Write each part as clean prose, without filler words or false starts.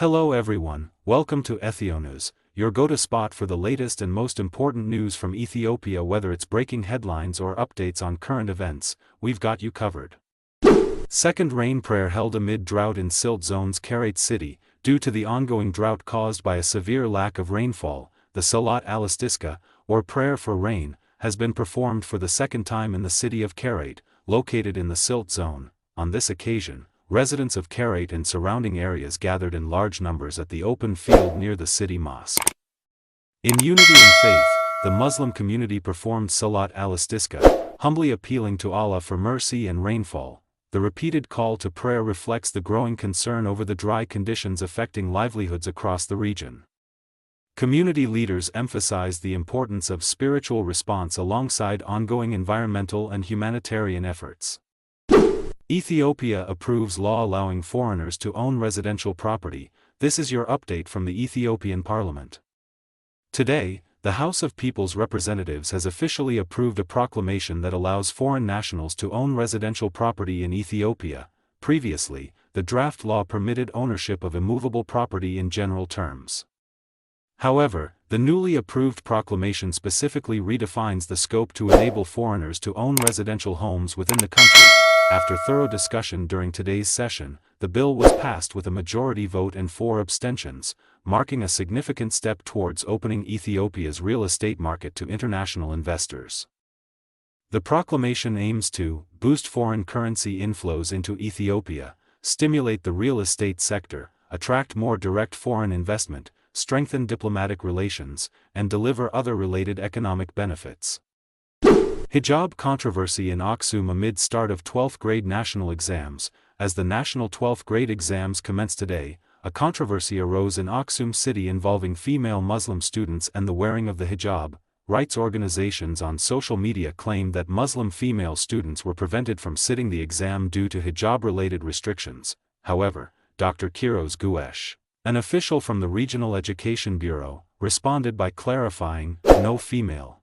Hello everyone, welcome to EthioNews, your go-to spot for the latest and most important news from Ethiopia. Whether it's breaking headlines or updates on current events, we've got you covered. Second rain prayer held amid drought in silt zones. Karate City, due to the ongoing drought caused by a severe lack of rainfall, the Salat al-Istiska, or prayer for rain, has been performed for the second time in the city of Karate, located in the silt zone. On this occasion, residents of Karate and surrounding areas gathered in large numbers at the open field near the city mosque. In unity and faith, the Muslim community performed Salat al-Istiska, humbly appealing to Allah for mercy and rainfall. The repeated call to prayer reflects the growing concern over the dry conditions affecting livelihoods across the region. Community leaders emphasized the importance of spiritual response alongside ongoing environmental and humanitarian efforts. Ethiopia approves law allowing foreigners to own residential property. This is your update from the Ethiopian Parliament. Today, the House of People's Representatives has officially approved a proclamation that allows foreign nationals to own residential property in Ethiopia. Previously, the draft law permitted ownership of immovable property in general terms. However, the newly approved proclamation specifically redefines the scope to enable foreigners to own residential homes within the country. After thorough discussion during today's session, the bill was passed with a majority vote and 4 abstentions, marking a significant step towards opening Ethiopia's real estate market to international investors. The proclamation aims to boost foreign currency inflows into Ethiopia, stimulate the real estate sector, attract more direct foreign investment, strengthen diplomatic relations, and deliver other related economic benefits. Hijab controversy in Aksum amid start of 12th grade national exams. As the national 12th grade exams commence today, a controversy arose in Aksum City involving female Muslim students and the wearing of the hijab. Rights organizations on social media claimed that Muslim female students were prevented from sitting the exam due to hijab-related restrictions. However, Dr. Kiros Guesh, an official from the Regional Education Bureau, responded by clarifying, no female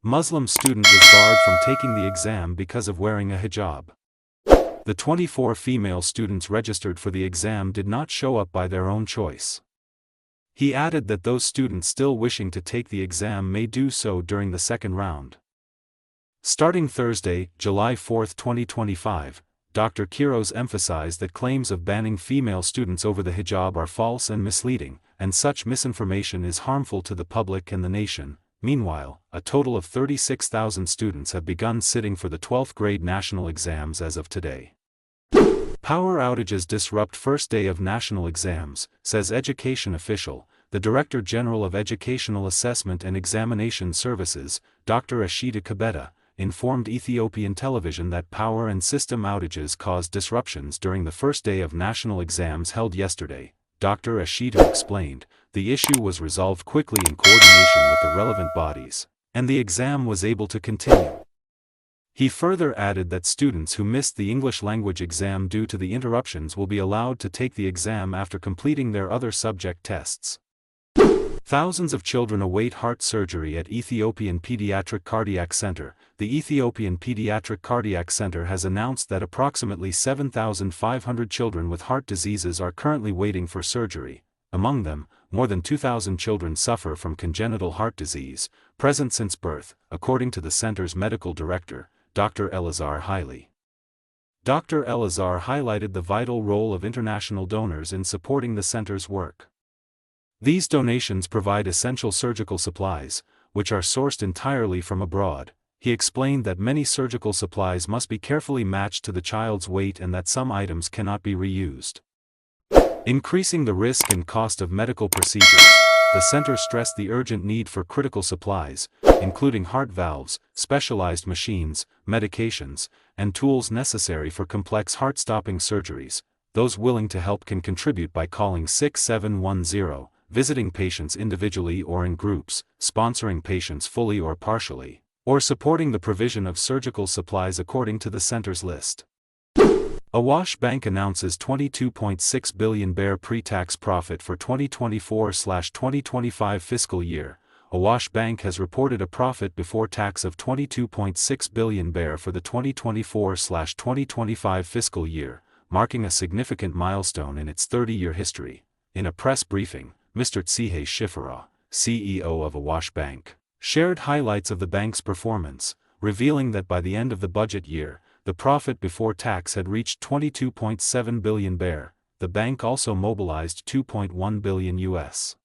Muslim student was barred from taking the exam because of wearing a hijab. The 24 female students registered for the exam did not show up by their own choice. He added that those students still wishing to take the exam may do so during the second round. Starting Thursday, July 4, 2025, Dr. Kiros emphasized that claims of banning female students over the hijab are false and misleading, and such misinformation is harmful to the public and the nation. Meanwhile, a total of 36,000 students have begun sitting for the 12th grade national exams as of today. Power outages disrupt first day of national exams, says education official. The Director General of Educational Assessment and Examination Services, Dr. Ashita Kabeta, informed Ethiopian television that power and system outages caused disruptions during the first day of national exams held yesterday. Dr. Ashita explained, the issue was resolved quickly in coordination with the relevant bodies, and the exam was able to continue. He further added that students who missed the English language exam due to the interruptions will be allowed to take the exam after completing their other subject tests. Thousands of children await heart surgery at Ethiopian Pediatric Cardiac Center. The Ethiopian Pediatric Cardiac Center has announced that approximately 7,500 children with heart diseases are currently waiting for surgery. Among them, more than 2,000 children suffer from congenital heart disease, present since birth, according to the center's medical director, Dr. Elazar Haile. Dr. Elazar highlighted the vital role of international donors in supporting the center's work. These donations provide essential surgical supplies, which are sourced entirely from abroad. He explained that many surgical supplies must be carefully matched to the child's weight and that some items cannot be reused. Increasing the risk and cost of medical procedures, the center stressed the urgent need for critical supplies, including heart valves, specialized machines, medications, and tools necessary for complex heart-stopping surgeries. Those willing to help can contribute by calling 6710, visiting patients individually or in groups, sponsoring patients fully or partially, or supporting the provision of surgical supplies according to the center's list. Awash Bank announces 22.6 billion bare pre-tax profit for 2024/2025 fiscal year. Awash Bank has reported a profit before tax of 22.6 billion bare for the 2024/2025 fiscal year, marking a significant milestone in its 30-year history. In a press briefing, Mr. Shakeup, CEO of Awash Bank, shared highlights of the bank's performance, revealing that by the end of the budget year, the profit before tax had reached 22.7 billion bare. The bank also mobilized $2.1 billion US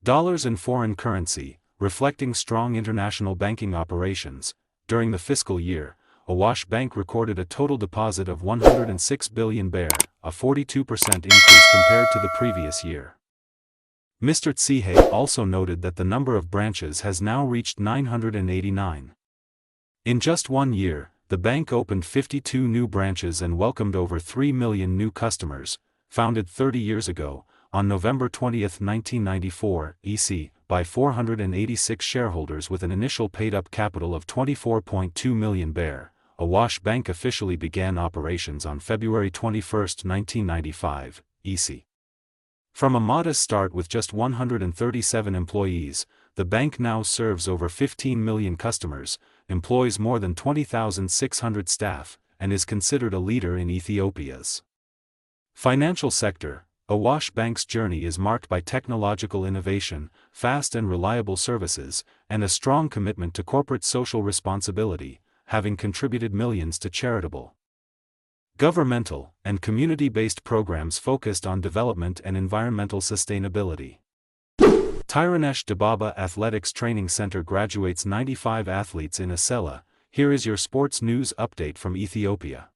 dollars in foreign currency, reflecting strong international banking operations. During the fiscal year, Awash Bank recorded a total deposit of 106 billion bare, a 42% increase compared to the previous year. Mr. Shakeup also noted that the number of branches has now reached 989. In just 1 year, the bank opened 52 new branches and welcomed over 3 million new customers. Founded 30 years ago, on November 20, 1994, by 486 shareholders with an initial paid-up capital of 24.2 million bare, Awash Bank officially began operations on February 21, 1995, From a modest start with just 137 employees, the bank now serves over 15 million customers, employs more than 20,600 staff, and is considered a leader in Ethiopia's financial sector. Awash Bank's journey is marked by technological innovation, fast and reliable services, and a strong commitment to corporate social responsibility, having contributed millions to charitable, governmental, and community-based programs focused on development and environmental sustainability. Tirunesh Dibaba Athletics Training Center graduates 95 athletes in Asela. Here is your sports news update from Ethiopia.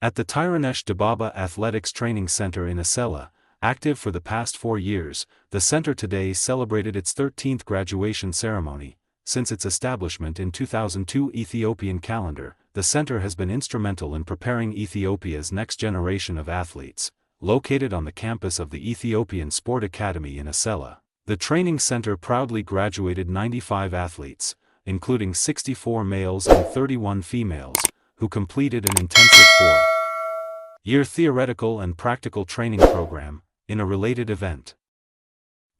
At the Tirunesh Dibaba Athletics Training Center in Asela, active for the past 4 years, the center today celebrated its 13th graduation ceremony. Since its establishment in 2002 Ethiopian calendar, the center has been instrumental in preparing Ethiopia's next generation of athletes. Located on the campus of the Ethiopian Sport Academy in Asela, the training center proudly graduated 95 athletes, including 64 males and 31 females, who completed an intensive 4-year theoretical and practical training program. In a related event,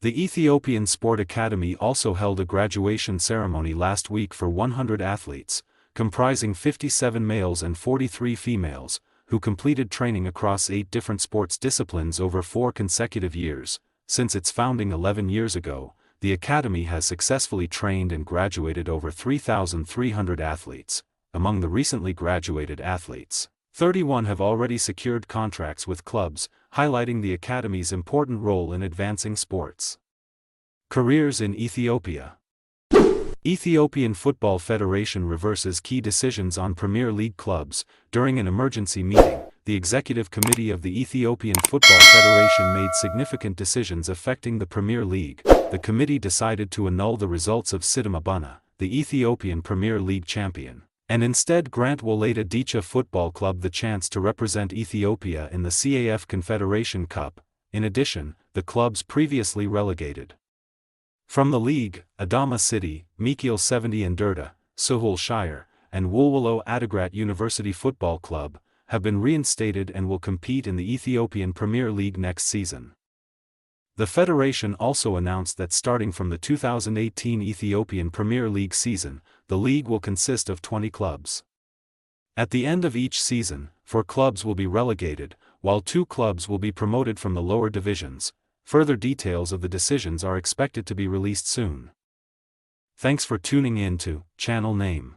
the Ethiopian Sport Academy also held a graduation ceremony last week for 100 athletes, comprising 57 males and 43 females, who completed training across 8 different sports disciplines over 4 consecutive years. Since its founding 11 years ago, the Academy has successfully trained and graduated over 3,300 athletes. Among the recently graduated athletes, 31 have already secured contracts with clubs, highlighting the Academy's important role in advancing sports careers in Ethiopia. Ethiopian Football Federation reverses key decisions on Premier League clubs. During an emergency meeting, the Executive Committee of the Ethiopian Football Federation made significant decisions affecting the Premier League. The committee decided to annul the results of Sidama Buna, the Ethiopian Premier League champion, and instead grant Wolaita Dicha Football Club the chance to represent Ethiopia in the CAF Confederation Cup. In addition, the clubs previously relegated from the league, Adama City, Mekelle 70 and Dirda, Suhul Shire, and Wolwolo Adigrat University Football Club, have been reinstated and will compete in the Ethiopian Premier League next season. The federation also announced that starting from the 2018 Ethiopian Premier League season, the league will consist of 20 clubs. At the end of each season, 4 clubs will be relegated, while 2 clubs will be promoted from the lower divisions. Further details of the decisions are expected to be released soon. Thanks for tuning in to Channel Name.